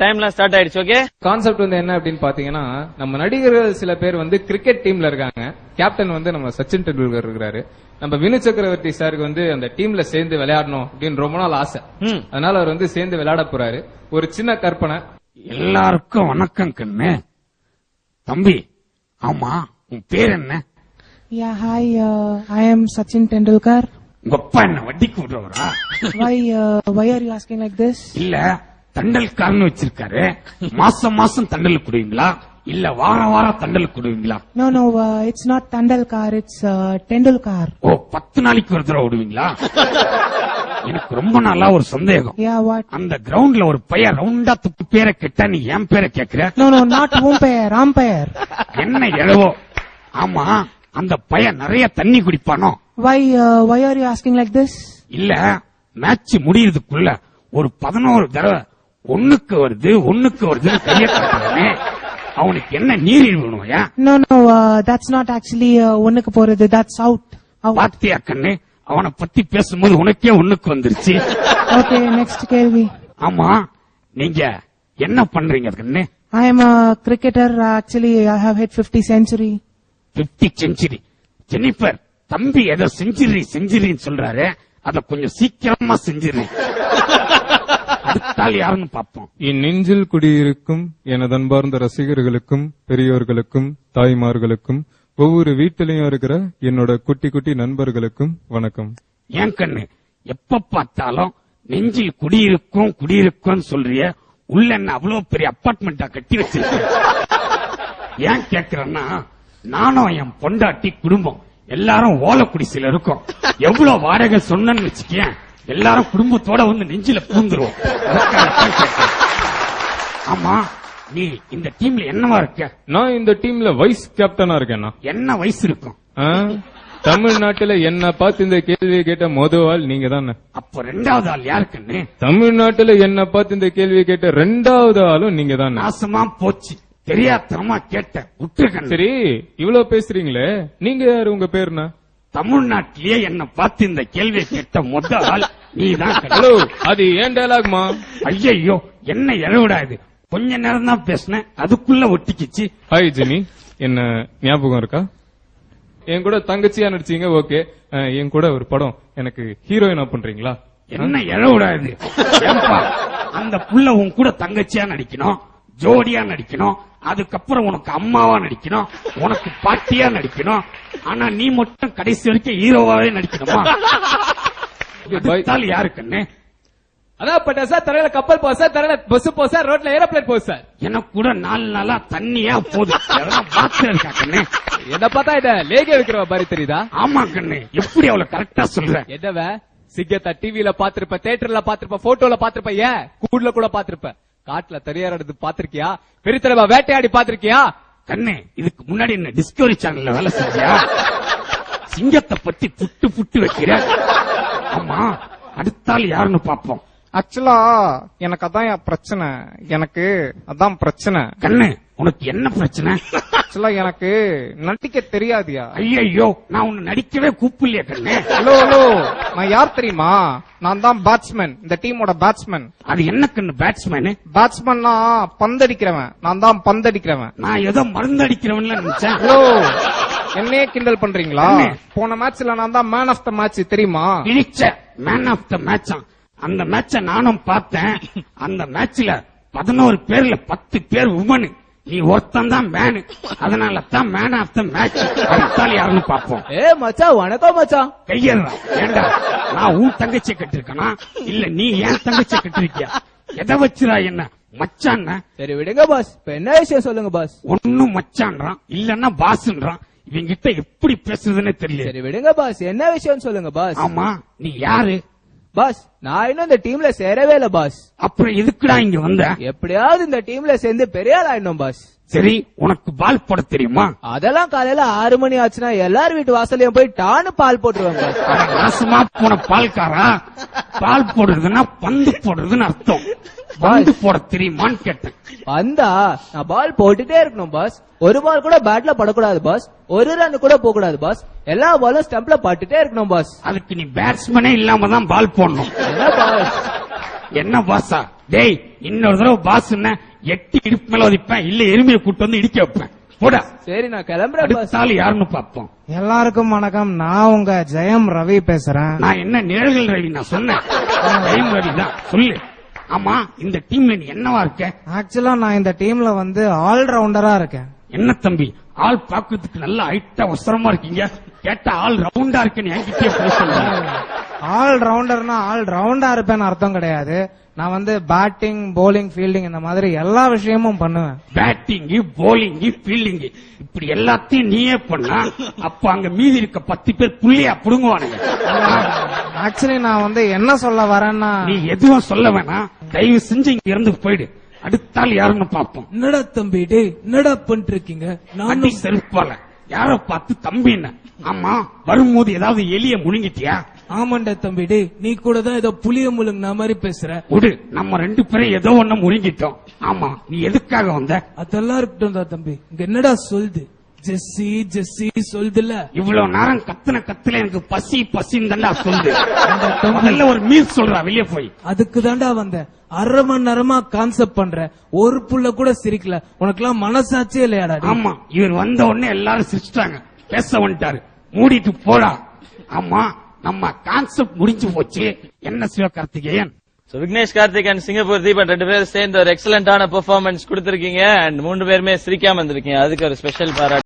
டைம்லாம் ஸ்டார்ட் ஆயிடுச்சு. Okay, concept வந்து என்ன அப்படின்னு பாத்தீங்கன்னா, நம்ம நடிகர்கள் சில பேர் வந்து கிரிக்கெட் டீம்ல இருக்காங்க. கேப்டன் வந்து நம்ம சச்சின் டெண்டுல்கர் இருக்கிறாரு. நம்ம வினு சக்கரவர்த்தி சாருக்கு வந்து அந்த டீம்ல சேர்ந்து விளையாடணும் அப்படின்னு ரொம்ப நாள் ஆசை. அதனால அவர் வந்து சேர்ந்து விளையாட போறாரு. ஒரு சின்ன கற்பனை. எல்லாருக்கும் வணக்கம் கண்ணு. தம்பி, ஆமா உன் பேர் என்ன? Yeah, hi, I am Sachin Tendulkar. உங்க அப்பா என்ன வட்டிக்கு விடுறவரா? Why are you asking like this? இல்ல தண்டல்காரன்னு வச்சிருக்காரு. மாசம் மாசம் தண்டல் குடுவீங்களா இல்ல வாரம் வாரம் தண்டல் குடுவீங்களா? No, it's not Tendulkar, it's Tendulkar. ஓ, 10 நாளைக்கு ஒரு தடவை விடுவீங்களா? எனக்கு ரொம்ப நாளா ஒரு சந்தேகம். Yeah, what? அந்த கிரவுண்ட்ல ஒரு பையன் ரவுண்டா துப்பு பேரை கேட்டா நீ என் பேரை கேக்குற? No, not umpire. என்ன எழவோ? ஆமா, அந்த பையன் நிறைய தண்ணி குடிப்பானோ? Why are you asking like this? இல்ல, மேட்ச் முடியறதுக்குள்ள ஒரு 11 தடவை ஒண்ணுக்கு வருது கைய காட்டுறானே, அவனுக்கு என்ன நீரிழிவு வேணும்யா? No, that's not actually ஒண்ணுக்கு போறது, that's out. பாத்தியா கண்ணு, அவனை பத்தி பேசும்போது உனக்கே ஒண்ணுக்கு வந்துருச்சு. Okay, next கேள்வி. ஆமா, நீங்க என்ன பண்றீங்க கண்ணு? I am a cricketer, actually I have hit 50 century. 50 century. Jennifer, தம்பி ஏதோ செஞ்சுரின்னு சொல்றாரு, அத கொஞ்சம் சீக்கிரமா செஞ்சிரு. அடுத்தால் யாருன்னு பாப்போம். என் நெஞ்சில் குடியிருக்கும் எனது அன்பார்ந்த ரசிகர்களுக்கும் பெரியோர்களுக்கும் தாய்மார்களுக்கும் ஒவ்வொரு வீட்டிலையும் இருக்கிற என்னோட குட்டி குட்டி நண்பர்களுக்கும் வணக்கம். ஏன் கண்ணு, எப்ப பார்த்தாலும் நெஞ்சில் குடியிருக்கும் சொல்றிய, உள்ள என்ன அவ்வளவு பெரிய அப்பார்ட்மெண்டா கட்டி வச்சிருக்க? ஏன் கேக்குறேன்னா, நானும் என் பொண்டாட்டி குடும்பம் எல்லாரும் ஓலக்குடிசையில இருக்கோம். எவ்வளவு வாடகை சொன்னு வச்சுக்கேன், எல்லாரும் குடும்பத்தோட வந்து நெஞ்சில பூந்துருவோம். ஆமா, நீ இந்த டீம்ல என்னவா இருக்க? நான் இந்த டீம்ல வைஸ் கேப்டனா இருக்கேன்னா. என்ன வயசு இருக்கும்? தமிழ்நாட்டுல என்ன பார்த்து இந்த கேள்வியை கேட்ட முதல் ஆள் நீங்க தானே. அப்ப 2வது ஆள் யாருக்குன்னு? தமிழ்நாட்டுல என்ன பார்த்து இந்த கேள்வியை கேட்ட 2வது ஆளும் நீங்க தானே. நாசமா போச்சு, தெரியாதனமா கேட்ட விட்டுருக்கேன். சரி, இவ்வளவு பேசுறீங்களே, நீங்க யாரு? உங்க பேருனா? தமிழ்நாட்டிலேயே என்ன பார்த்து இந்த கேள்வியை கேட்ட முதல் ஆள் நீதான். ஹலோ, அது ஏன் டயலாக்மா? ஐயோ, என்ன இழவிடா இது? கொஞ்ச நேரம் தான் பேசினேன், அதுக்குள்ள ஒட்டிக்கிச்சு. ஹாய் ஜெனி, என்ன ஞாபகம் இருக்கா? என் கூட தங்கச்சியா நடிச்சீங்க. ஓகே, என் கூட ஒரு படம் எனக்கு ஹீரோயினா பண்றீங்களா? என்ன இழவிடா இது? ஏன்பா, அந்த புள்ள உன் கூட தங்கச்சியா நடிக்கணும், ஜோடியா நடிக்கணும், அதுக்கப்புறம் உனக்கு அம்மாவா நடிக்கணும், உனக்கு பாட்டியா நடிக்கணும். ஆனா நீ மட்டும் கடைசி வரைக்கும் ஹீரோவாவே நடிக்கணுமா? யாருக்குன்னு? அதான் பட்டா சார், தரையில கப்பல் போகுது சார், தரையில பஸ் போகுது சார், ரோட்ல ஏரோப்ளேன் போகுது சார். எனக்கு கூட 4 நாளா தண்ணியா போகுது. இருக்கா கண்ணு? என்ன பார்த்தா இத லேகே வைக்கிறவ மாதிரி தெரியுதா? ஆமா கண்ணு, எப்படி அவளை கரெக்டா சொல்ற? எதவ சிங்கத்தை டிவில பாத்திருப்ப, தியேட்டர்ல பாத்திருப்ப, போட்டோல பாத்திருப்ப, ஏன் கூட்ல கூட பாத்திருப்ப. காட்டுல தனியார் பாத்திருக்கியா? பெரித்தரவா வேட்டையாடி பாத்திருக்கியா? கண்ணு, இதுக்கு முன்னாடி என்ன டிஸ்கவரி சேனல்ல வேலை செஞ்சியா? சிங்கத்தை பத்தி புட்டு வைக்கிற. ஆமா, அடுத்தால் யாருன்னு பாப்போம். ஆக்சுவலா எனக்கு அதான் பிரச்சனை. அதான் பிரச்சனை. கண்ணு, உனக்கு என்ன பிரச்சனை? ஆக்சுவலா எனக்கு நடிக்க தெரியாதியா? ஐயோ, நான் உன்னை நடிக்கவே கூப்பிடலையா கண்ணு? ஹலோ, நான் யார் தெரியுமா? நான் தான் பேட்ஸ்மேன், இந்த டீமோட பேட்ஸ்மேன். அது என்ன கண்ணு பேட்ஸ்மேன்? பேட்ஸ்மேன்னா பந்தடிக்கிறவன். நான் தான் பந்தடிக்கிறவன். நான் ஏதோ மருந்தடிக்கிறவன் நினைச்சேன். ஹலோ, என்னையே கிண்டல் பண்றீங்களா? போன மேட்ச்ல நான் தான் மேன் ஆஃப் த மேட்ச், தெரியுமா? இழிச்ச மேன் ஆஃப் த மேட்ச். அந்த மேட்ச நானும் பார்த்தேன். அந்த மேட்ச்ல 11 பேர்ல 10 பேர் உமனு, நீ ஒருத்தன் தான் மேனு. அதனால தான் மேன் ஆஃப் த மேட்ச். யாருன்னு பாப்போம். மச்சா, வணக்கம் மச்சா. கையறா, ஏண்டா நான் உன் தங்கச்சியை கட்டிருக்கனா இல்ல நீ ஏன் தங்கச்சியை கட்டிருக்கியா? எதை வச்சுரா என்ன மச்சான்? சரி விடுங்க பாஸ், இப்ப என்ன விஷயம் சொல்லுங்க பாஸ். ஒன்னும் மச்சான்றான், இல்லன்னா பாஸ்ன்றான். இவங்க கிட்ட எப்படி பேசுறதுன்னு தெரியல. சரி விடுங்க பாஸ், என்ன விஷயம் சொல்லுங்க பாஸ். ஆமா, நீ யாரு? பாஸ், நான் இன்னும் இந்த டீம்ல சேரவே இல்ல பாஸ். அப்புறம் எதுக்குடா இங்க வந்த? எப்படியாவது இந்த டீம்ல சேர்ந்து பெரிய ஆள் ஆயிடும் பாஸ். சரி, உனக்கு பால் போட தெரியுமா? அதெல்லாம் காலையில 6 மணி ஆச்சுன்னா எல்லார் வீட்டு வாசலையும் போய் டான்னு பால் போட்டுருவாங்க. நாசமா போன பால்காரா, பால் போடுறதுன்னா பந்து போடுறதுன்னு அர்த்தம். பந்து போட தெரியுமான்னு கேட்டேன். பந்தா? நான் பால் போட்டுட்டே இருக்கணும் பாஸ். ஒரு பால் கூட பேட்ல படக்கூடாது பாஸ், ஒரு ரன் கூட போக கூடாது பாஸ், எல்லா பாலும் ஸ்டம்ப்ல பட்டுட்டே இருக்கணும் பாஸ். அதுக்கு நீ பேட்ஸ்மேனே இல்லாம தான் பால் போடணும். என்ன பாஸ்? என்ன பாஸா? டேய், இன்னொரு தடவை பாஸ் எட்டி இடுப்பு மேல ஒதிப்பேன், இல்ல எருமையை கூட்டு வந்து இடிக்க வைப்பேன். போடா. சரி நான் கிளம்புறேன். அடுத்த ஆள் யாருன்னு பாப்போம். எல்லாருக்கும் வணக்கம். நான் உங்க ஜெயம் ரவி பேசுறேன். நான் என்ன நிழல்கள் ரவி நான் சொன்னேன்? ஜெயம் ரவி தான். சொல்லு. ஆமா, இந்த டீம்ல நீ என்னவா இருக்க? ஆக்சுவலா நான் இந்த டீம்ல வந்து ஆல்ரவுண்டரா இருக்கேன். என்ன தம்பி, ஆள் பாக்கிறதுக்கு நல்லா ஹைட்டா ஒசரமா இருக்கீங்க, கேட்டா ஆள் ரவுண்டா இருக்குன்னு என்கிட்டயே பேசுங்க. ஆல் ரவுண்டர்னா ஆல் ரவுண்டா இருப்பேன்னு அர்த்தம் கிடையாது. நான் வந்து பேட்டிங், போலிங், ஃபீல்டிங் இந்த மாதிரி எல்லா விஷயமும் பண்ணுவேன். பேட்டிங், போலிங், ஃபீல்டிங் இப்படி எல்லாத்தையும் நீயே பண்ணா அப்ப அங்க மீதி இருக்க 10 பேர் புள்ளியா புடுங்குவானுங்க. ஆக்சுவலி நான் வந்து என்ன சொல்ல வரேன்னா, நீ எதுவும் சொல்ல வேணாம், தயவு செஞ்சு இங்க இருந்து போயிடு. அடுத்த ஆள் யாருன்னு பாப்போம். என்னடா தம்பி, டேய் என்னடா பண்ணிட்டு இருக்கீங்க? அடி செருப்பால யார பார்த்து தம்பி என்ன? ஆமா, வரும்போது ஏதாவது எலிய முழுங்கிட்டியா? ஆமாண்டா தம்பி, டேய் நீ கூட தான் ஏதோ புளிய முழுங்கின மாதிரி பேசுற. விடு, நம்ம 2 பேரும் ஏதோ ஒண்ணு முழுங்கிட்டோம். ஆமா, நீ எதுக்காக வந்த? அதெல்லாம் இருக்கட்டும் தான் தம்பி. இங்க என்னடா சொல்லுது? ஜெஸ்ஸி ஜெஸ்ஸி சொல்லுதுல. இவ்வளவு நேரம் கத்துல எனக்கு பசி பசின்னு தாண்டா சொல்லுது. முதல்ல ஒரு மீல் சொல்றா, வெளியே போய். அதுக்கு தாண்டா வந்த. 1/2 மணி நேரமா கான்செப்ட் பண்ற, ஒரு புள்ள கூட சிரிக்கல. உனக்கெல்லாம் மனசாட்சியே இல்லையாடா? ஆமா, இவர் வந்த உடனே எல்லாரும் சிரிச்சிட்டாங்க. பேச வந்துட்டாரு, மூடிட்டு போடா. ஆமா, நம்ம கான்செப்ட் முடிஞ்சு போச்சு. என்ன சிவகார்த்திகேயன்? விக்னேஷ் கார்த்திக் அண்ட் சிங்கப்பூர் தீபன் 2 பேரும் சேர்ந்து ஒரு எக்ஸலண்டான பெர்ஃபார்மன்ஸ் கொடுத்திருக்கீங்க. அண்ட் 3 பேருமே சிரிக்காம இருந்திருக்கீங்க. அதுக்கு ஒரு ஸ்பெஷல் பாராட்டு.